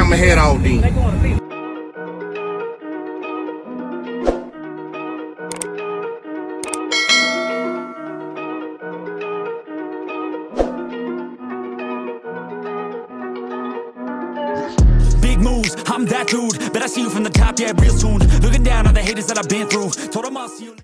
I'ma head out then. Big moves, I'm that dude. Bet I see you from the top, yeah, real soon. Looking down on the haters that I've been through. Told them I'll see you.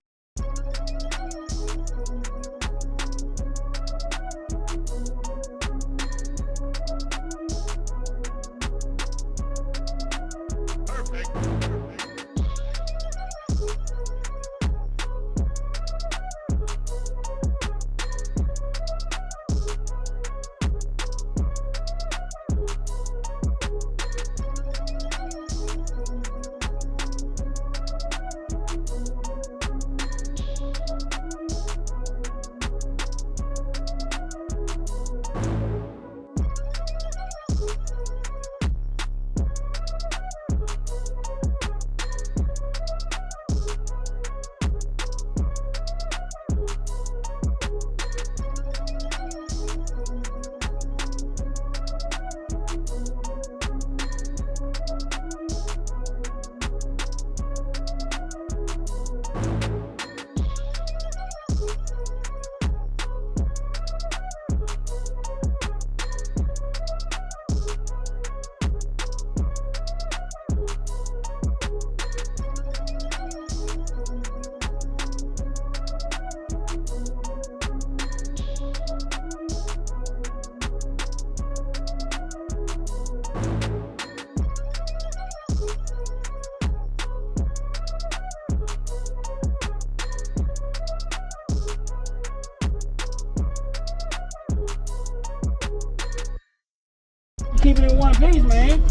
Keep it in one piece, man.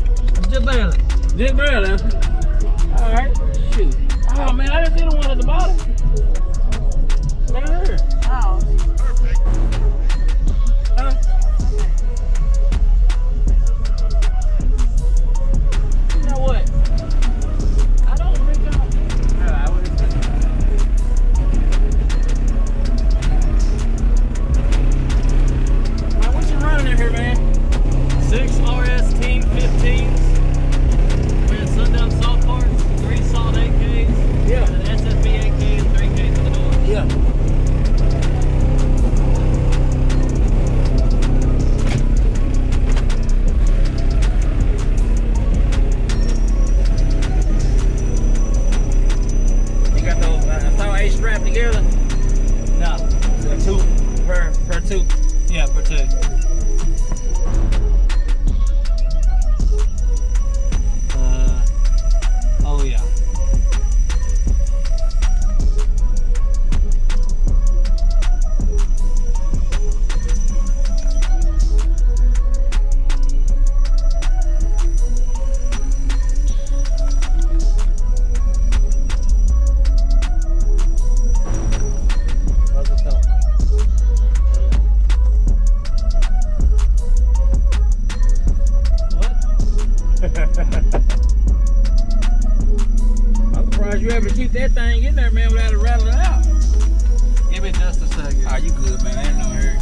Just barely. Just barely. Alright, shoot. Oh man, I didn't see the one at the bottom. Down there. Oh. Huh? You know what? I don't recall. I wouldn't say. Man, what you running in here, man? 6 RS Team 15s. We had Sundown salt parts, 3 salt AKs, Yeah. and an SFB AK and 3Ks for the door. Yeah. You got those saw 8 strapped together? No. Two per two. Yeah, for 2. Oh yeah. I'm surprised you able to keep that thing in there, man, without it rattling out. Give me just a second. Oh, you good, man. I ain't no hurry.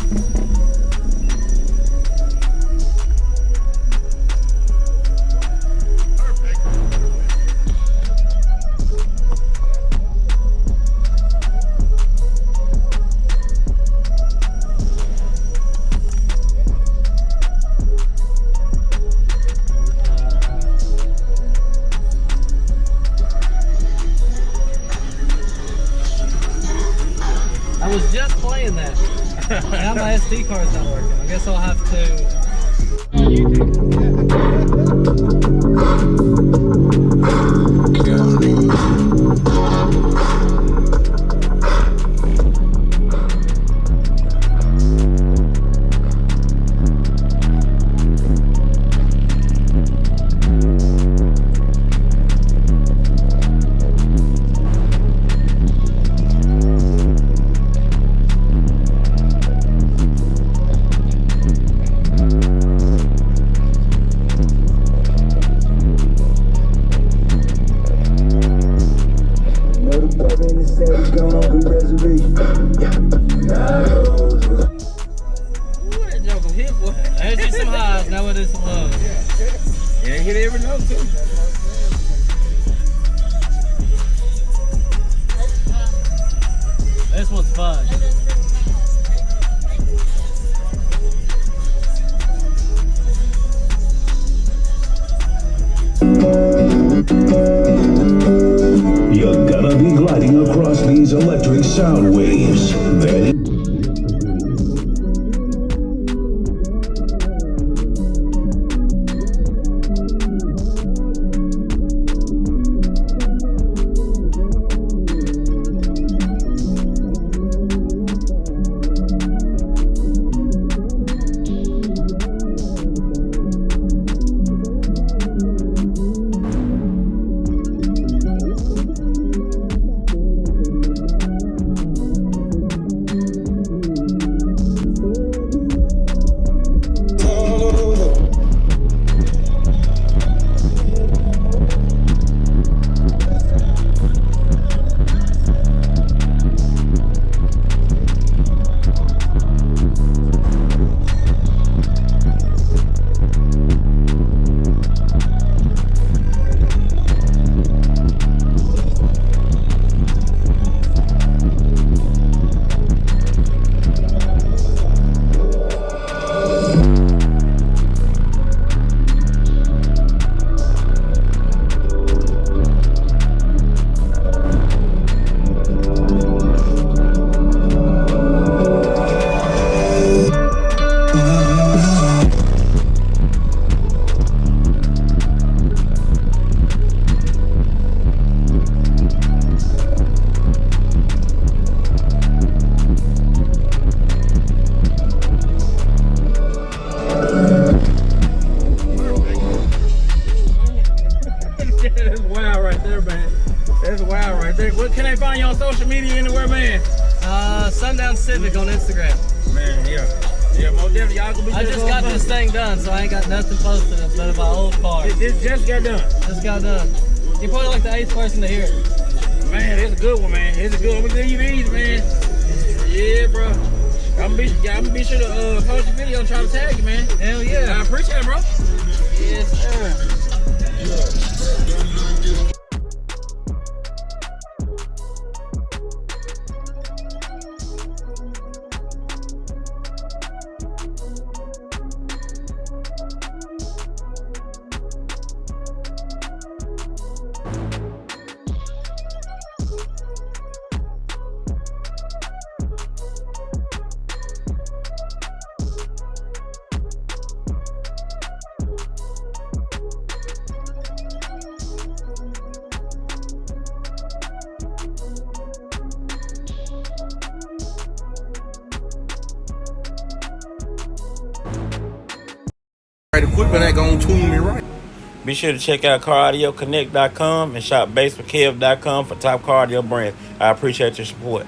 I was just playing that. Now my SD card's not working. I guess I'll have to. hit every note too. This one's fun. You're gonna be gliding across these electric sound waves. Then What can I find you on social media anywhere, man? Sundown Civic on Instagram. Man, yeah, most definitely. Y'all gonna be. I just got this thing done, so I ain't got nothing posted but of my old car. This just got done. Just got done. You're probably like the 8th person to hear it. Man, it's a good one, man. It's a good one. I'm gonna give you these, man. Yeah, bro. I'm gonna be sure to post the video and try to tag you, man. Hell yeah. I appreciate it, bro. Yes, sir. Equipment ain't gonna tune me right. Be sure to check out CarAudioConnect.com and shop BASSWITHKEV.com for top car audio brands. I appreciate your support.